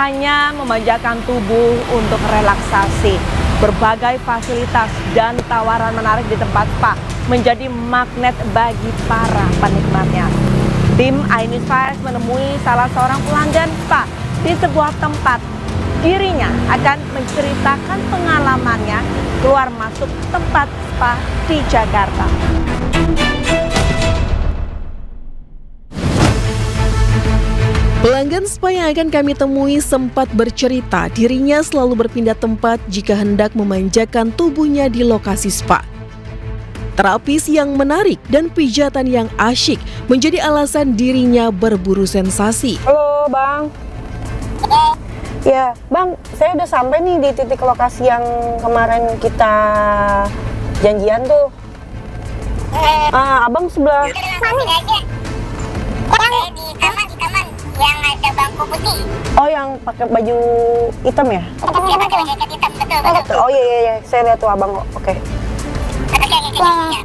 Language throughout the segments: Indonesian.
hanya memanjakan tubuh untuk relaksasi. Berbagai fasilitas dan tawaran menarik di tempat spa menjadi magnet bagi para penikmatnya. Tim iNews 5 menemui salah seorang pelanggan spa di sebuah tempat. Dirinya akan menceritakan pengalamannya keluar masuk tempat spa di Jakarta. Pelanggan spa yang akan kami temui sempat bercerita dirinya selalu berpindah tempat jika hendak memanjakan tubuhnya di lokasi spa. Terapis yang menarik dan pijatan yang asyik menjadi alasan dirinya berburu sensasi. Halo Bang. Ya Bang, saya udah sampai nih di titik lokasi yang kemarin kita janjian tuh. Abang sebelah. Di taman yang ada bangku putih. Oh, yang pakai baju hitam ya? Dia pakai baju hitam, betul. Oh iya, saya lihat tuh abang kok. Oke. Ya.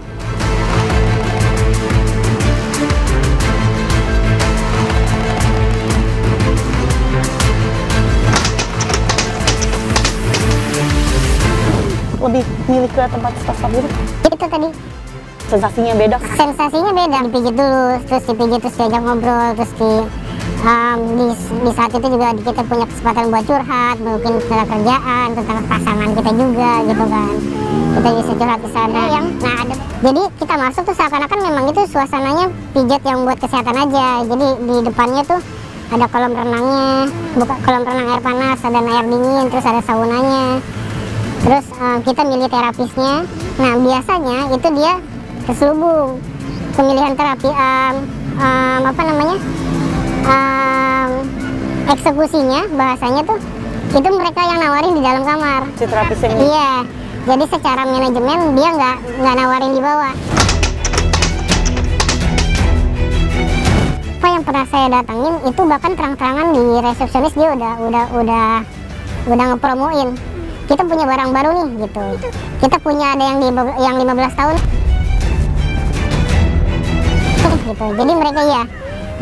Lebih milih ke tempat spa gitu. Itu tadi. Sensasinya beda. Sensasinya beda. Dipijit dulu, terus diajak ngobrol, terus di saat itu juga kita punya kesempatan buat curhat, mungkin tentang kerjaan, tentang pasangan kita juga gitu kan. Kita bisa curhat di sana. Jadi kita masuk tuh seakan-akan memang itu suasananya pijat yang buat kesehatan aja. Jadi di depannya tuh ada kolam renangnya, kolam renang air panas, ada air dingin, terus ada saunanya. Terus kita milih terapisnya. Nah biasanya itu dia terselubung pemilihan terapi eksekusinya bahasanya tuh itu mereka yang nawarin di dalam kamar. Si terapis ini. Iya. Jadi secara manajemen dia nggak nawarin di bawah. Apa yang pernah saya datangin itu bahkan terang-terangan di resepsionis dia udah ngepromoin. Kita punya barang baru nih gitu. Kita punya ada yang 15 tahun. Gitu. Jadi mereka iya.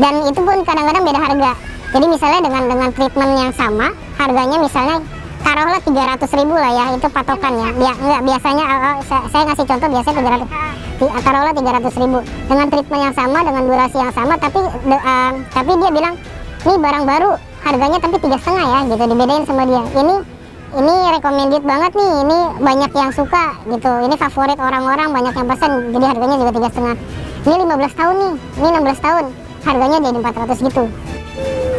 Dan itu pun kadang-kadang beda harga. Jadi misalnya dengan treatment yang sama, harganya misalnya taruhlah 300.000 lah ya, itu patokannya. Enggak biasanya saya ngasih contoh biasanya 300. Taruhlah 300.000. Dengan treatment yang sama, dengan durasi yang sama, tapi dia bilang, "Ini barang baru, harganya tapi 3,5 ya." gitu, dibedain sama dia. Ini recommended banget nih, ini banyak yang suka gitu. Ini favorit orang-orang, banyak yang pesan, jadi harganya juga 3,5. Ini 15 tahun nih, ini 16 tahun, harganya jadi 400 gitu.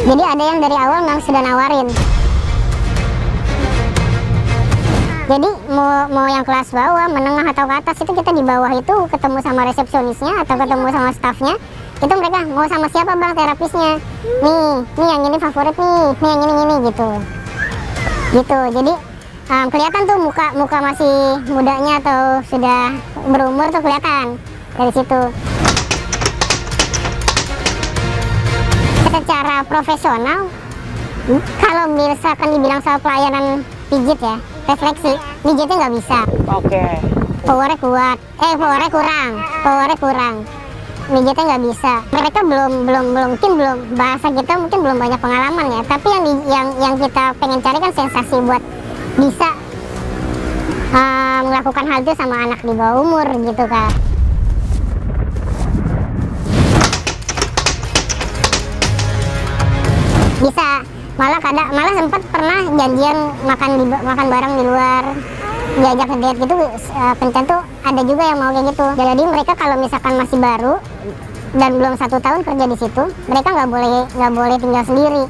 Jadi ada yang dari awal memang sudah nawarin. Jadi mau yang kelas bawah, menengah atau ke atas itu kita di bawah itu ketemu sama resepsionisnya atau ketemu sama staffnya. Itu mereka mau sama siapa bang terapisnya? Nih yang ini favorit nih yang ini gitu. Gitu. Jadi kelihatan tuh muka masih mudanya atau sudah berumur tuh kelihatan dari situ. Secara profesional, kalau misalkan dibilang soal pelayanan pijit ya, refleksi, pijitnya nggak bisa. Oke. Powernya kuat, powernya kurang. Pijitnya nggak bisa. Mereka belum bahasa kita mungkin belum banyak pengalaman ya. Tapi yang kita pengen cari kan sensasi buat bisa melakukan hal itu sama anak di bawah umur gitu kan. Bisa, malah sempat pernah janjian makan bareng di luar, diajak ngedate gitu. Kencan tuh ada juga yang mau kayak gitu. Jadi mereka kalau misalkan masih baru dan belum 1 tahun kerja di situ, mereka nggak boleh tinggal sendiri.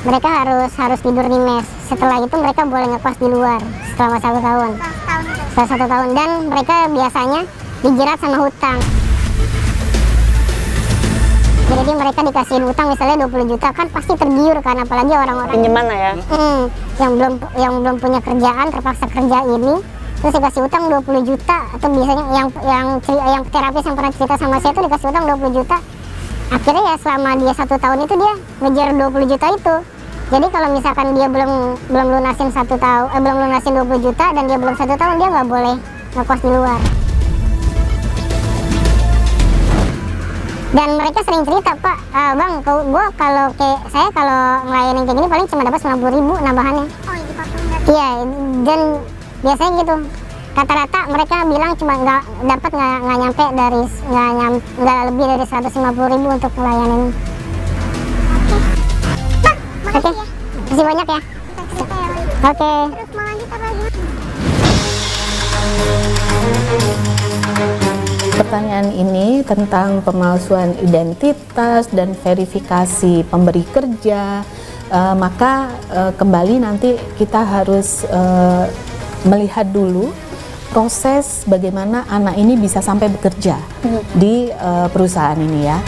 Mereka harus tidur di mes. Setelah itu mereka boleh ngekos di luar selama 1 tahun. Setelah 1 tahun, dan mereka biasanya dijerat sama hutang. Jadi mereka dikasih hutang misalnya 20 juta kan pasti tergiur kan, apalagi orang-orang pinjaman lah ya. Yang belum punya kerjaan, terpaksa kerja ini, terus dikasih hutang 20 juta atau biasanya yang terapis yang pernah cerita sama saya itu dikasih hutang 20 juta. Akhirnya ya selama dia 1 tahun itu dia ngejar 20 juta itu. Jadi kalau misalkan dia belum lunasin 20 juta dan dia belum 1 tahun, dia nggak boleh boleh ngekos di luar. Dan mereka sering cerita, Pak, Bang, saya kalau ngelayanin kayak gini paling cuma dapat 90.000 nambahannya. Oh, iya, dan biasanya gitu. Rata-rata mereka bilang cuma nggak nyampe nggak lebih dari 150.000 untuk ngelayanin. Oke, makasih banyak ya. Oke. Terus mau lanjut apa lagi? Pertanyaan ini tentang pemalsuan identitas dan verifikasi pemberi kerja, maka kembali nanti kita harus melihat dulu proses bagaimana anak ini bisa sampai bekerja di perusahaan ini ya.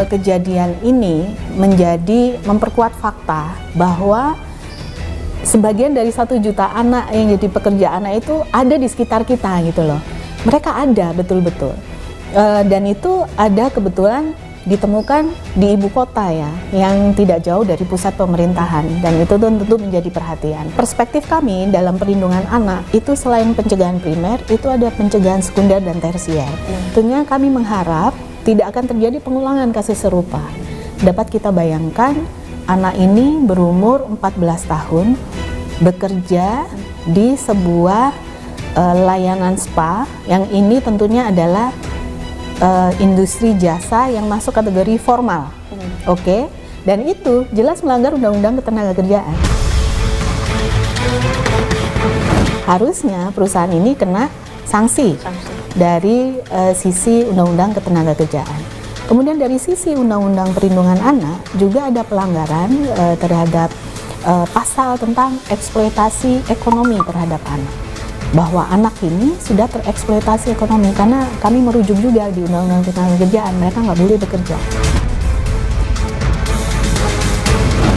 Kejadian ini memperkuat fakta bahwa sebagian dari 1 juta anak yang jadi pekerja anak itu ada di sekitar kita gitu loh. Mereka ada betul-betul, dan itu ada kebetulan ditemukan di ibu kota ya, yang tidak jauh dari pusat pemerintahan, dan itu tentu menjadi perhatian. Perspektif kami dalam perlindungan anak itu selain pencegahan primer, itu ada pencegahan sekunder dan tersier. Tentunya kami mengharap tidak akan terjadi pengulangan kasus serupa. Dapat kita bayangkan anak ini berumur 14 tahun bekerja di sebuah layanan spa yang ini tentunya adalah industri jasa yang masuk kategori formal. Oke? Dan itu jelas melanggar Undang-Undang Ketenagakerjaan. Harusnya perusahaan ini kena sanksi dari sisi Undang-Undang Ketenagakerjaan. Kemudian dari sisi Undang-Undang Perlindungan Anak juga ada pelanggaran terhadap pasal tentang eksploitasi ekonomi terhadap anak. Bahwa anak ini sudah tereksploitasi ekonomi, karena kami merujuk juga di Undang-Undang Ketenagakerjaan, mereka nggak boleh bekerja.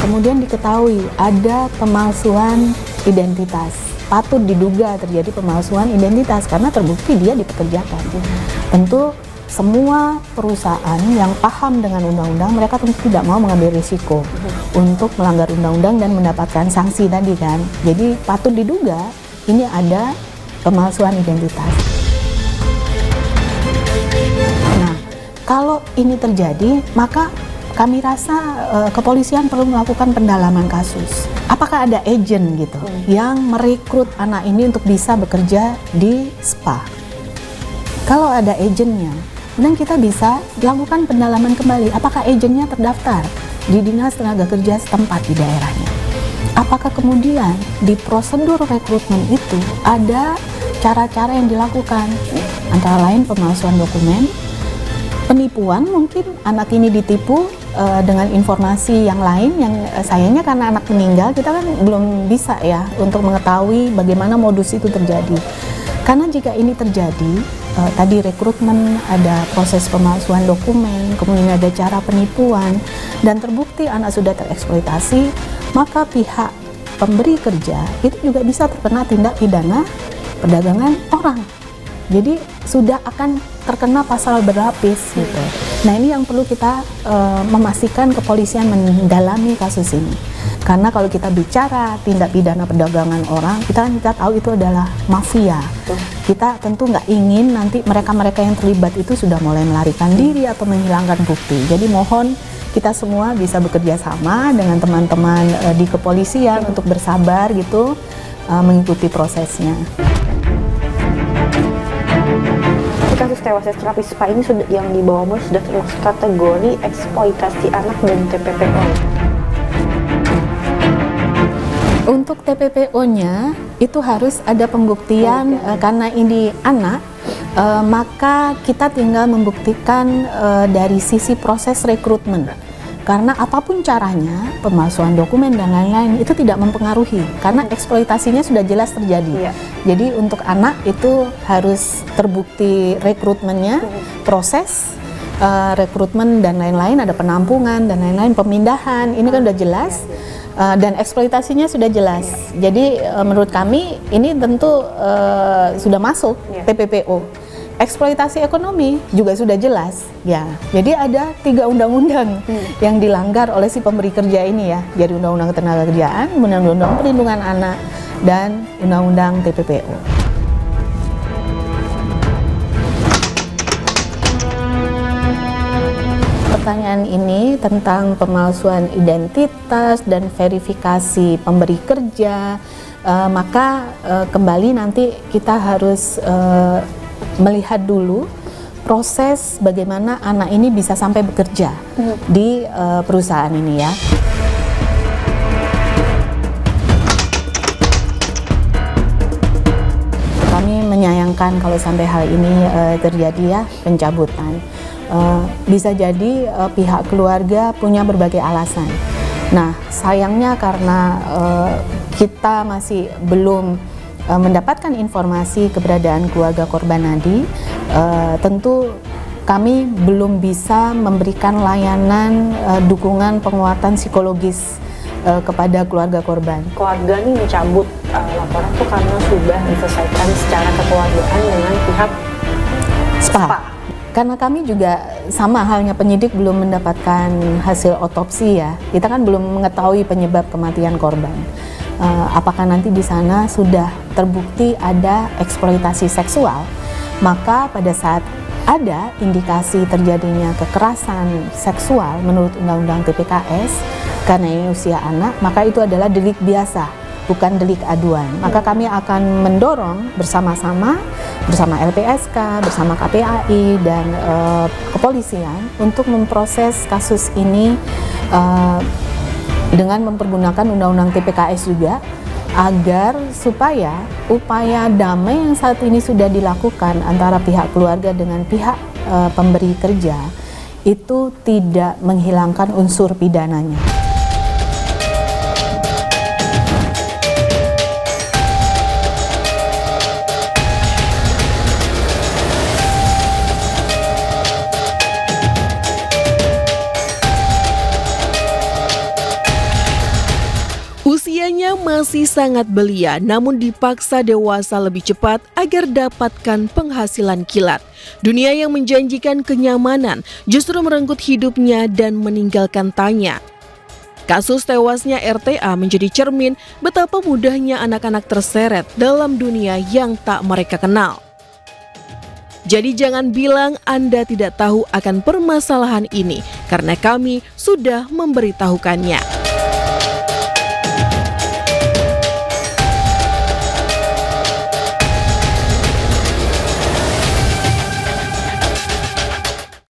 Kemudian diketahui ada pemalsuan identitas. Patut diduga terjadi pemalsuan identitas karena terbukti dia dipekerjakan. Tentu semua perusahaan yang paham dengan undang-undang, mereka tentu tidak mau mengambil risiko untuk melanggar undang-undang dan mendapatkan sanksi tadi kan. Jadi patut diduga ini ada pemalsuan identitas. Nah, kalau ini terjadi, maka kami rasa kepolisian perlu melakukan pendalaman kasus. Apakah ada agent gitu yang merekrut anak ini untuk bisa bekerja di spa? Kalau ada agentnya, kemudian kita bisa lakukan pendalaman kembali. Apakah agentnya terdaftar di Dinas Tenaga Kerja setempat di daerahnya? Apakah kemudian di prosedur rekrutmen itu ada cara-cara yang dilakukan? Antara lain pemalsuan dokumen, penipuan, mungkin anak ini ditipu dengan informasi yang lain yang sayangnya karena anak meninggal kita kan belum bisa ya untuk mengetahui bagaimana modus itu terjadi. Karena jika ini terjadi, tadi rekrutmen, ada proses pemalsuan dokumen, kemudian ada cara penipuan, dan terbukti anak sudah tereksploitasi, maka pihak pemberi kerja itu juga bisa terkena tindak pidana perdagangan orang. Jadi sudah akan terkena pasal berlapis gitu. Nah ini yang perlu kita memastikan kepolisian mendalami kasus ini. Karena kalau kita bicara tindak pidana perdagangan orang, kita tahu itu adalah mafia. Kita tentu nggak ingin nanti mereka-mereka yang terlibat itu sudah mulai melarikan diri atau menghilangkan bukti. Jadi mohon kita semua bisa bekerja sama dengan teman-teman di kepolisian untuk bersabar gitu mengikuti prosesnya. Kasus tewasnya terapi spa ini sudah yang dibawa sudah termasuk kategori eksploitasi anak dan TPPO. Untuk TPPO-nya itu harus ada pembuktian karena ini anak, maka kita tinggal membuktikan dari sisi proses rekrutmen. Karena apapun caranya, pemalsuan dokumen dan lain-lain itu tidak mempengaruhi karena eksploitasinya sudah jelas terjadi. Jadi untuk anak itu harus terbukti rekrutmennya, proses rekrutmen dan lain-lain, ada penampungan dan lain-lain, pemindahan, ini kan sudah jelas. dan eksploitasinya sudah jelas. Jadi menurut kami ini tentu sudah masuk TPPO. Eksploitasi ekonomi juga sudah jelas ya. Jadi ada 3 undang-undang yang dilanggar oleh si pemberi kerja ini ya. Jadi Undang-Undang Ketenagakerjaan, Undang-Undang Perlindungan Anak, dan Undang-Undang TPPO. Pertanyaan ini tentang pemalsuan identitas dan verifikasi pemberi kerja, maka kembali nanti kita harus melihat dulu proses bagaimana anak ini bisa sampai bekerja di perusahaan ini ya. Kami menyayangkan kalau sampai hal ini terjadi ya, pencabutan. Bisa jadi pihak keluarga punya berbagai alasan. Nah, sayangnya karena kita masih belum mendapatkan informasi keberadaan keluarga korban Nadi, tentu kami belum bisa memberikan layanan dukungan penguatan psikologis kepada keluarga korban. Keluarga ini mencabut laporan itu karena sudah diselesaikan secara kekeluargaan dengan pihak SPA. Karena kami juga sama halnya penyidik belum mendapatkan hasil otopsi ya, kita kan belum mengetahui penyebab kematian korban. Apakah nanti di sana sudah terbukti ada eksploitasi seksual, maka pada saat ada indikasi terjadinya kekerasan seksual menurut Undang-Undang TPKS, karena ini usia anak, maka itu adalah delik biasa, bukan delik aduan. Maka kami akan mendorong bersama-sama, bersama LPSK, bersama KPAI, dan kepolisian untuk memproses kasus ini dengan mempergunakan Undang-Undang TPKS juga, agar supaya upaya damai yang saat ini sudah dilakukan antara pihak keluarga dengan pihak pemberi kerja itu tidak menghilangkan unsur pidananya. Usianya masih sangat belia, namun dipaksa dewasa lebih cepat agar dapatkan penghasilan kilat. Dunia yang menjanjikan kenyamanan justru merenggut hidupnya dan meninggalkan Tanya. Kasus tewasnya RTA menjadi cermin betapa mudahnya anak-anak terseret dalam dunia yang tak mereka kenal. Jadi jangan bilang Anda tidak tahu akan permasalahan ini, karena kami sudah memberitahukannya.